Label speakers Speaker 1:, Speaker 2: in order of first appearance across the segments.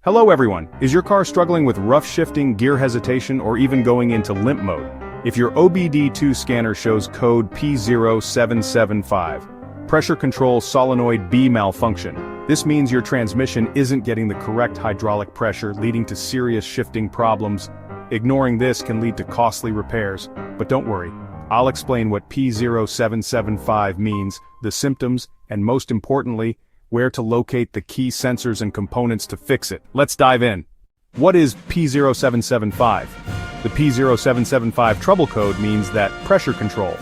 Speaker 1: Hello everyone, is your car struggling with rough shifting, gear hesitation, or even going into limp mode? If your OBD-II scanner shows code P0775, Pressure Control Solenoid B Malfunction, this means your transmission isn't getting the correct hydraulic pressure, leading to serious shifting problems. Ignoring this can lead to costly repairs, but don't worry, I'll explain what P0775 means, the symptoms, and most importantly, where to locate the key sensors and components to fix it. Let's dive in. What is P0775? The P0775 trouble code means that pressure control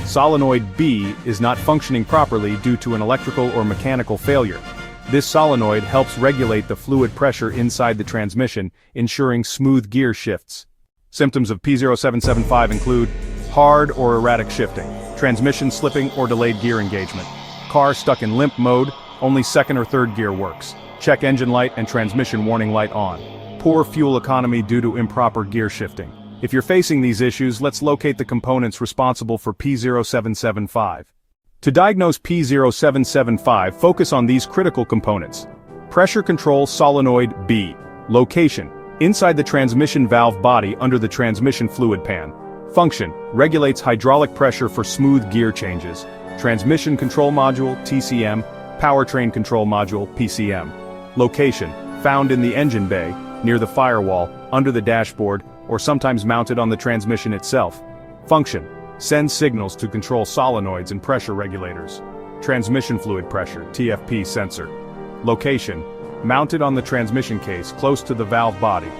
Speaker 1: solenoid B is not functioning properly due to an electrical or mechanical failure. This solenoid helps regulate the fluid pressure inside the transmission, ensuring smooth gear shifts. Symptoms of P0775 include hard or erratic shifting, transmission slipping or delayed gear engagement, car stuck in limp mode, only second or third gear works, check engine light and transmission warning light on, poor fuel economy due to improper gear shifting. If you're facing these issues, let's locate the components responsible for P0775. To diagnose P0775, focus on these critical components. Pressure Control Solenoid B. Location: inside the transmission valve body under the transmission fluid pan. Function: regulates hydraulic pressure for smooth gear changes. Transmission Control Module, TCM. Powertrain Control Module, PCM. Location: found in the engine bay, near the firewall, under the dashboard, or sometimes mounted on the transmission itself. Function: sends signals to control solenoids and pressure regulators. Transmission fluid pressure, TFP sensor. Location: mounted on the transmission case close to the valve body.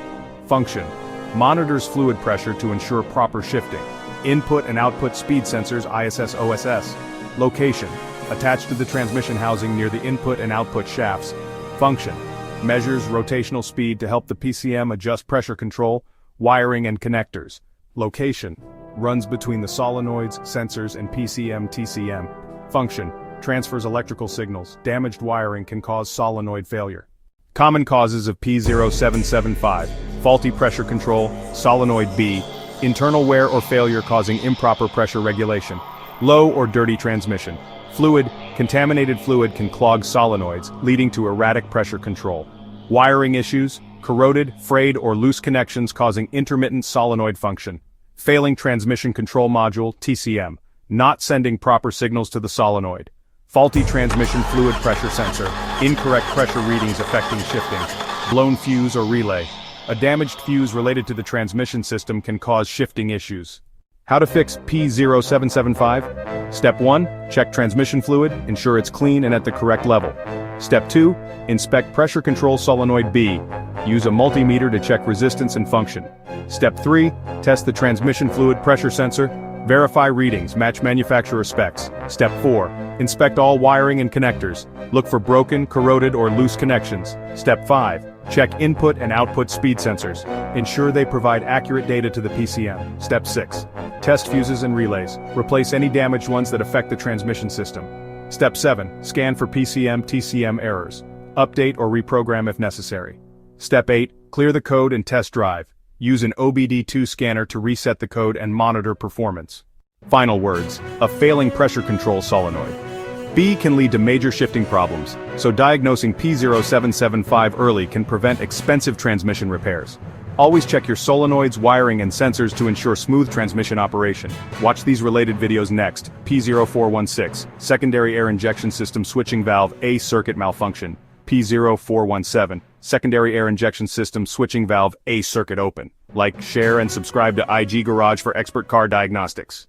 Speaker 1: Function: monitors fluid pressure to ensure proper shifting. Input and output speed sensors, ISS OSS. Location: attached to the transmission housing near the input and output shafts. Function: measures rotational speed to help the PCM adjust pressure control, wiring and connectors. Location: runs between the solenoids, sensors and PCM-TCM. Function: transfers electrical signals. Damaged wiring can cause solenoid failure. Common causes of P0775: faulty pressure control, solenoid B, internal wear or failure causing improper pressure regulation, low or dirty transmission. Fluid: contaminated fluid can clog solenoids, leading to erratic pressure control. Wiring issues: corroded, frayed or loose connections causing intermittent solenoid function. Failing transmission control module, TCM, not sending proper signals to the solenoid. Faulty transmission fluid pressure sensor, incorrect pressure readings affecting shifting. Blown fuse or relay. A damaged fuse related to the transmission system can cause shifting issues. How to fix P0775? Step 1, check transmission fluid, ensure it's clean and at the correct level. Step 2, inspect Pressure Control Solenoid B. Use a multimeter to check resistance and function. Step 3, test the transmission fluid pressure sensor. Verify readings, match manufacturer specs. Step 4, inspect all wiring and connectors. Look for broken, corroded or loose connections. Step 5, check input and output speed sensors. Ensure they provide accurate data to the PCM. Step 6, test fuses and relays. Replace any damaged ones that affect the transmission system. Step 7, scan for PCM-TCM errors. Update or reprogram if necessary. Step 8, clear the code and test drive. Use an OBD-II scanner to reset the code and monitor performance. Final words: a failing pressure control solenoid B can lead to major shifting problems, so diagnosing P0775 early can prevent expensive transmission repairs. Always check your solenoids, wiring and sensors to ensure smooth transmission operation. Watch these related videos next. P0416, secondary air injection system switching valve A circuit malfunction. P0417, secondary air injection system switching valve A circuit open. Like, share and subscribe to IG Garage for expert car diagnostics.